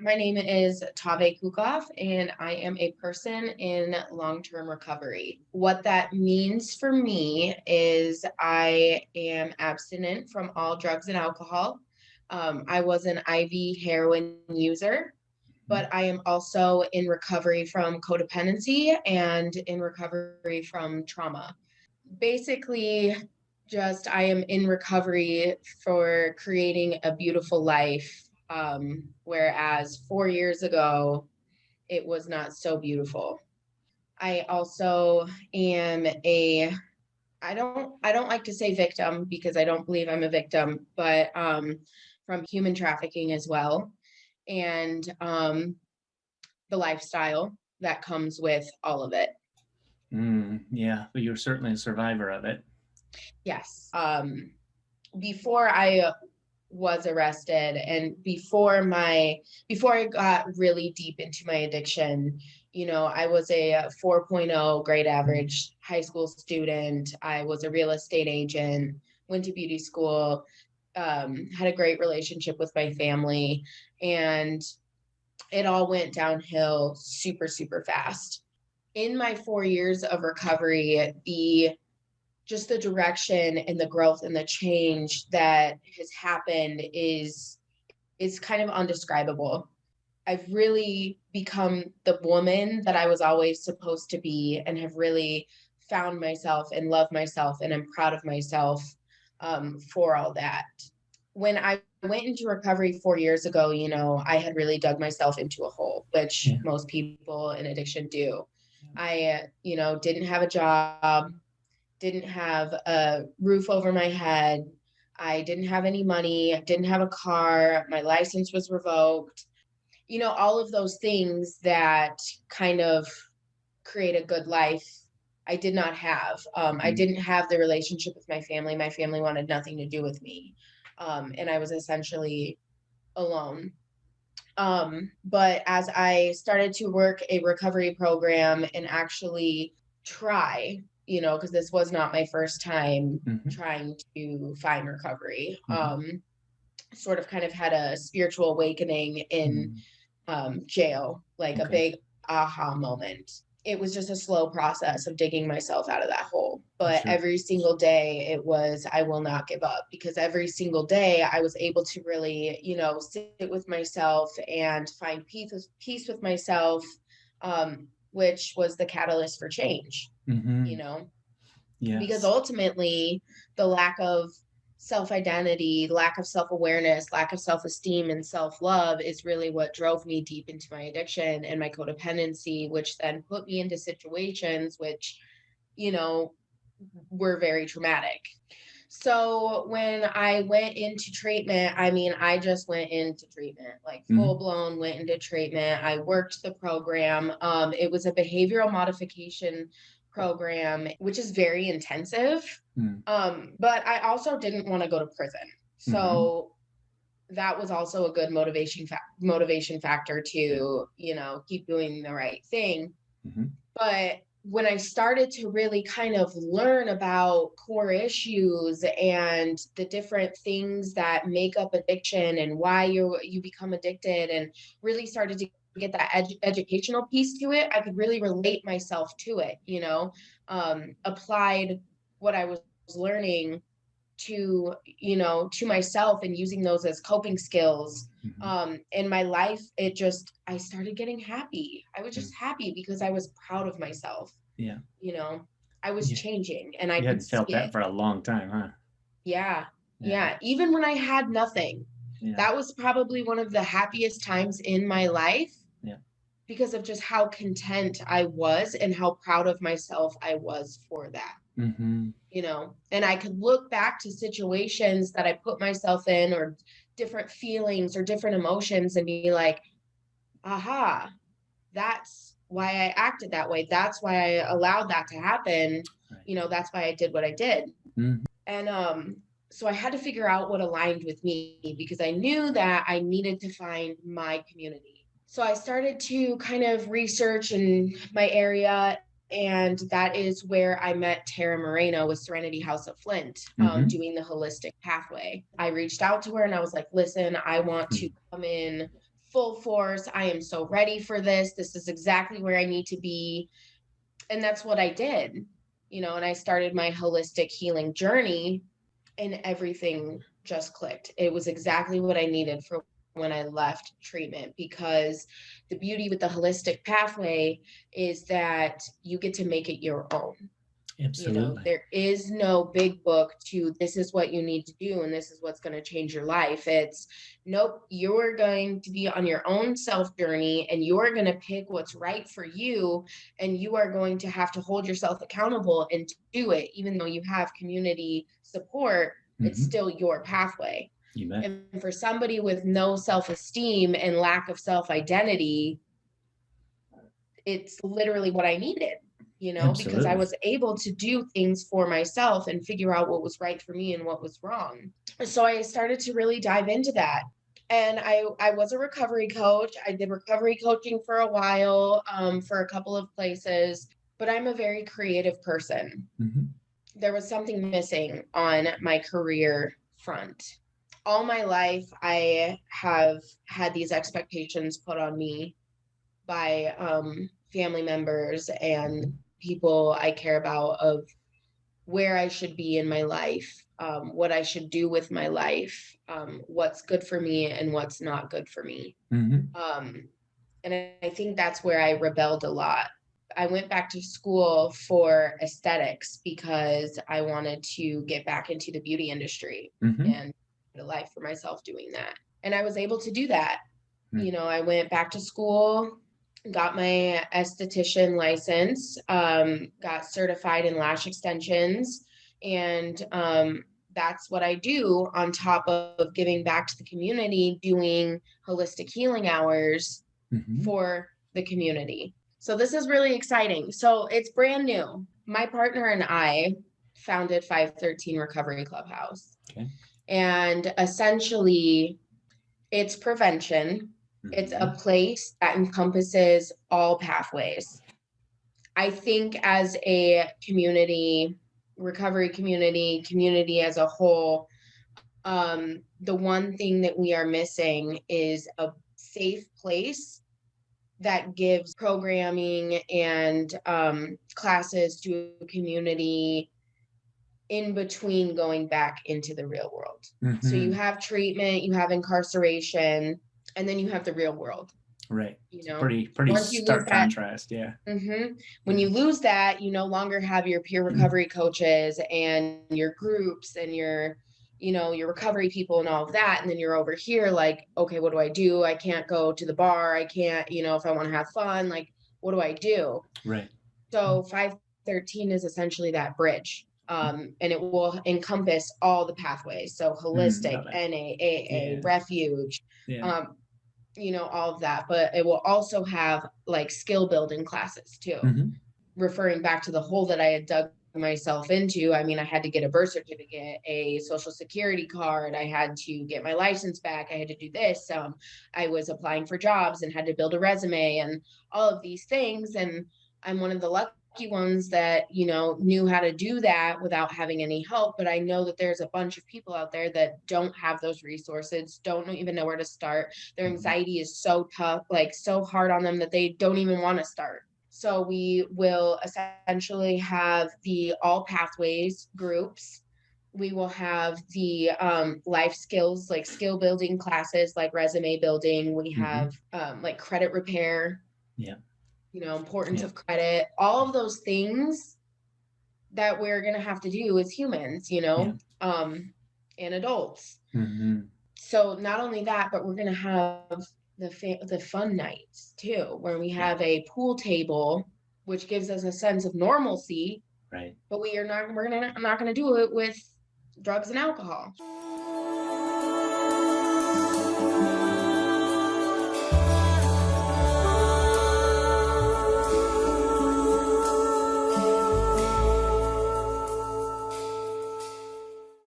My name is Tavé K, and I am a person in long-term recovery. What that means for me is I am abstinent from all drugs and alcohol. I was an IV heroin user, but I am also in recovery from codependency and in recovery from trauma. Basically, just I am in recovery for creating a beautiful life. Whereas 4 years ago, it was not so beautiful. I also am I don't like to say victim because I don't believe I'm a victim, but from human trafficking as well. And the lifestyle that comes with all of it. Yeah, but you're certainly a survivor of it. Yes. Before I was arrested and before I got really deep into my addiction, I was a 4.0 grade average high school student. I was a real estate agent, went to beauty school, had a great relationship with my family, and it all went downhill super, super fast. In my 4 years of recovery, the direction and the growth and the change that has happened is kind of undescribable. I've really become the woman that I was always supposed to be and have really found myself and love myself, and I'm proud of myself for all that. When I went into recovery 4 years ago, I had really dug myself into a hole, which Yeah. most people in addiction do. I, didn't have a job, didn't have a roof over my head. I didn't have any money. I didn't have a car. My license was revoked. All of those things that kind of create a good life, I did not have. I Mm. didn't have the relationship with my family. My family wanted nothing to do with me. And I was essentially alone. But as I started to work a recovery program and actually try, because this was not my first time Mm-hmm. trying to find recovery, Mm-hmm. sort of kind of had a spiritual awakening in Mm. jail, like a Okay. big aha moment. It was just a slow process of digging myself out of that hole. But Sure. every single day it was, I will not give up, because every single day I was able to really, sit with myself and find peace with myself, which was the catalyst for change, you Mm-hmm. know, because Yes. ultimately the lack of self identity, lack of self awareness, lack of self esteem, and self love is really what drove me deep into my addiction and my codependency, which then put me into situations which, you know, were very traumatic. So when I went into treatment, I mean, I just went into treatment, like Mm-hmm. full blown went into treatment. I worked the program. It was a behavioral modification program, which is very intensive. But I also didn't want to go to prison. Mm-hmm. So that was also a good motivation factor to, keep doing the right thing. Mm-hmm. But when I started to really kind of learn about core issues and the different things that make up addiction and why you become addicted, and really started to get that educational piece to it, I could really relate myself to it, applied what I was learning to myself and using those as coping skills. Mm-hmm. In my life, I started getting happy. I was Mm. just happy because I was proud of myself. Yeah. you know I was You, changing and I you could hadn't see felt that it. for a long time, huh? Yeah. Yeah. Yeah, even when I had nothing, Yeah. that was probably one of the happiest times in my life, Yeah. because of just how content I was and how proud of myself I was for that. Mm-hmm. And I could look back to situations that I put myself in, or different feelings or different emotions, and be like, aha, that's why I acted that way. That's why I allowed that to happen. Right. That's why I did what I did. Mm-hmm. And so I had to figure out what aligned with me, because I knew that I needed to find my community. So I started to kind of research in my area, and that is where I met Tara Moreno with Serenity House of Flint, Mm-hmm. doing the holistic pathway. I reached out to her and I was like, listen, I want to come in full force. I am so ready for this. This is exactly where I need to be. And that's what I did, and I started my holistic healing journey, and everything just clicked. It was exactly what I needed for when I left treatment, because the beauty with the holistic pathway is that you get to make it your own. Absolutely. There is no big book to this is what you need to do and this is what's going to change your life. It's nope, you're going to be on your own self journey and you're going to pick what's right for you, and you are going to have to hold yourself accountable and do it. Even though you have community support, it's still your pathway. You bet. And for somebody with no self-esteem and lack of self-identity, it's literally what I needed. Because I was able to do things for myself and figure out what was right for me and what was wrong. So I started to really dive into that. And I was a recovery coach. I did recovery coaching for a while, for a couple of places, but I'm a very creative person. There was something missing on my career front. All my life, I have had these expectations put on me by family members and people I care about of where I should be in my life, what I should do with my life, what's good for me and what's not good for me. And I think that's where I rebelled a lot. I went back to school for aesthetics because I wanted to get back into the beauty industry and a life for myself doing that. And I was able to do that. I went back to school, got my esthetician license, got certified in lash extensions, and that's what I do on top of giving back to the community, doing holistic healing hours for the community. So this is really exciting. So it's brand new. My partner and I founded 513 Recovery Clubhouse. Okay. And essentially, it's prevention. It's a place that encompasses all pathways. I think as a community, recovery community as a whole, the one thing that we are missing is a safe place that gives programming and classes to a community in between going back into the real world. So you have treatment, you have incarceration, and then you have the real world. Right. Pretty stark contrast. Yeah. When you lose that, you no longer have your peer recovery coaches and your groups and your recovery people and all of that. And then you're over here like, okay, what do I do? I can't go to the bar. I can't, if I want to have fun, like, what do I do? Right. So 513 is essentially that bridge. And it will encompass all the pathways. So holistic, NA, AA, refuge, all of that. But it will also have like skill building classes too. Referring back to the hole that I had dug myself into. I mean, I had to get a birth certificate, a social security card. I had to get my license back. I had to do this. I was applying for jobs and had to build a resume and all of these things. And I'm one of the lucky ones that, knew how to do that without having any help. But I know that there's a bunch of people out there that don't have those resources, don't even know where to start. Their anxiety is so tough, like so hard on them that they don't even want to start. So we will essentially have the all pathways groups. We will have the life skills, like skill building classes, like resume building. We have like credit repair. Yeah. Importance of credit, all of those things that we're going to have to do as humans, and adults. So not only that, but we're going to have the fun nights too, where we have a pool table, which gives us a sense of normalcy. Right. But we're not going to do it with drugs and alcohol.